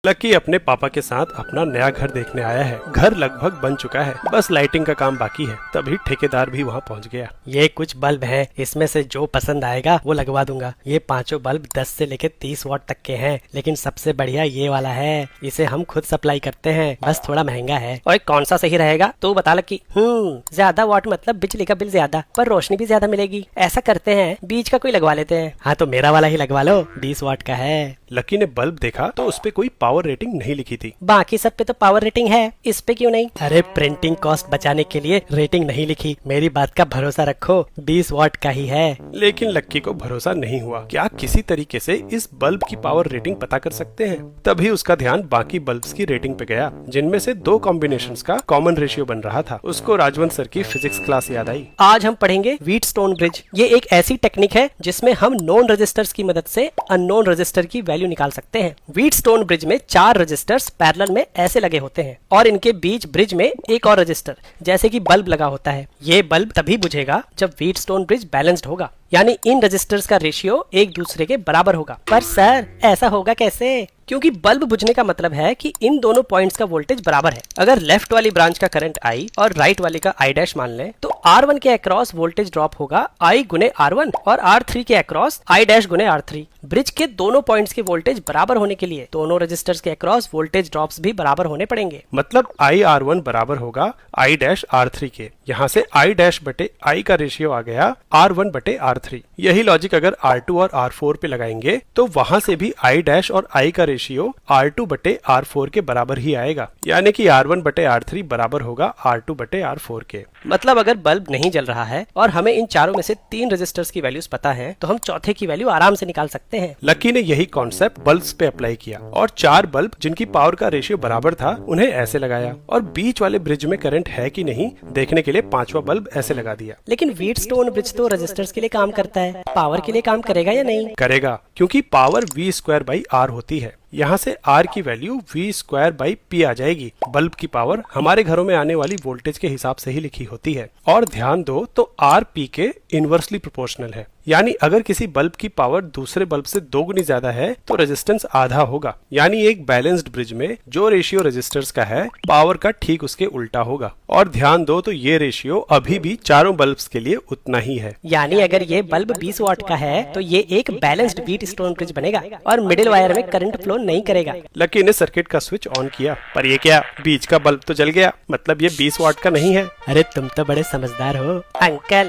Lucky अपने पापा के साथ अपना नया घर देखने आया है। घर लगभग बन चुका है, बस लाइटिंग का काम बाकी है। तभी ठेकेदार भी वहाँ पहुँच गया। ये कुछ बल्ब हैं, इसमें से जो पसंद आएगा वो लगवा दूंगा। ये पांचों बल्ब 10 से लेकर 30 वाट तक के हैं, लेकिन सबसे बढ़िया ये वाला है। इसे हम खुद सप्लाई करते हैं, बस थोड़ा महंगा है। और कौन सा सही रहेगा तू बता लकी। ज्यादा वाट मतलब बिजली का बिल ज्यादा, पर रोशनी भी ज्यादा मिलेगी। ऐसा करते हैं, बीच का कोई लगवा लेते हैं। हाँ तो मेरा वाला ही लगवा लो, 20 वाट का है। लकी ने बल्ब देखा तो उस पे कोई पावर रेटिंग नहीं लिखी थी। बाकी सब पे तो पावर रेटिंग है, इस पे क्यों नहीं? अरे प्रिंटिंग कॉस्ट बचाने के लिए रेटिंग नहीं लिखी। मेरी बात का भरोसा रखो, 20 वाट का ही है। लेकिन लक्की को भरोसा नहीं हुआ। क्या किसी तरीके से इस बल्ब की पावर रेटिंग पता कर सकते हैं? तभी उसका ध्यान बाकी बल्ब्स की रेटिंग पे गया, जिनमें से 2 कॉम्बिनेशंस का कॉमन रेशियो बन रहा था। उसको राजवंत सर की फिजिक्स क्लास याद आई। आज हम पढ़ेंगे व्हीटस्टोन ब्रिज। ये एक ऐसी टेक्निक है जिसमें हम नोन रजिस्टर्स की मदद से अननोन रजिस्टर की वैल्यू निकाल सकते हैं। व्हीटस्टोन ब्रिज में 4 रजिस्टर्स पैरेलल में ऐसे लगे होते हैं और इनके बीच ब्रिज में एक और रजिस्टर जैसे कि बल्ब लगा होता है। ये बल्ब तभी बुझेगा जब व्हीटस्टोन ब्रिज बैलेंस्ड होगा, यानी इन रजिस्टर्स का रेशियो एक दूसरे के बराबर होगा। पर सर ऐसा होगा कैसे? क्योंकि बल्ब बुझने का मतलब है कि इन दोनों पॉइंट्स का वोल्टेज बराबर है। अगर लेफ्ट वाली ब्रांच का करंट I और राइट वाले का I डैश मान लें, तो R1 के अक्रॉस वोल्टेज ड्रॉप होगा I गुने R1 और R3 के अक्रॉस I डैश गुने R3। ब्रिज के दोनों पॉइंट्स के वोल्टेज बराबर होने के लिए दोनों रजिस्टर्स के अक्रॉस वोल्टेज ड्रॉप्स भी बराबर होने पड़ेंगे। मतलब IR1 बराबर होगा I डैश R3 के। यहाँ से I डैश बटे I का रेशियो आ गया R1 बटे R3। यही लॉजिक अगर R2 और R4 पे लगाएंगे तो वहां से भी I डैश और I का रेशियो R2 बटे R4 के बराबर ही आएगा, यानी कि R1 बटे R3 बराबर होगा R2 बटे R4 के। मतलब अगर बल्ब नहीं जल रहा है और हमें इन चारों में से 3 रजिस्टर्स की वैल्यूज पता है, तो हम चौथे की वैल्यू आराम से निकाल सकते हैं। लकी ने यही कॉन्सेप्ट बल्ब्स पे अप्लाई किया और 4 बल्ब जिनकी पावर का रेशियो बराबर था उन्हें ऐसे लगाया, और बीच वाले ब्रिज में करंट है कि नहीं देखने के लिए 5वां बल्ब ऐसे लगा दिया। लेकिन व्हीटस्टोन ब्रिज तो रजिस्टर्स के लिए काम करता है, पावर के लिए काम करेगा या नहीं? करेगा, क्योंकि power V square by R होती है। यहाँ से R की value V square by P आ जाएगी। बल्ब की पावर हमारे घरों में आने वाली वोल्टेज के हिसाब से ही लिखी होती है, और ध्यान दो तो R P के इनवर्सली प्रोपोर्शनल है। यानी अगर किसी बल्ब की पावर दूसरे बल्ब से 2 गुनी ज्यादा है तो रेजिस्टेंस आधा होगा। यानी एक बैलेंस्ड ब्रिज में जो रेशियो रेजिस्टर्स का है, पावर का ठीक उसके उल्टा होगा। और ध्यान दो तो ये रेशियो अभी भी चारों बल्ब्स के लिए उतना ही है। यानी अगर ये बल्ब 20 वाट का है तो ये एक बैलेंस्ड व्हीटस्टोन ब्रिज बनेगा और मिडिल वायर में करंट फ्लो नहीं करेगा। लकी ने सर्किट का स्विच ऑन किया, पर ये क्या, बीच का बल्ब तो जल गया। मतलब ये 20 वाट का नहीं है। अरे तुम तो बड़े समझदार हो अंकल।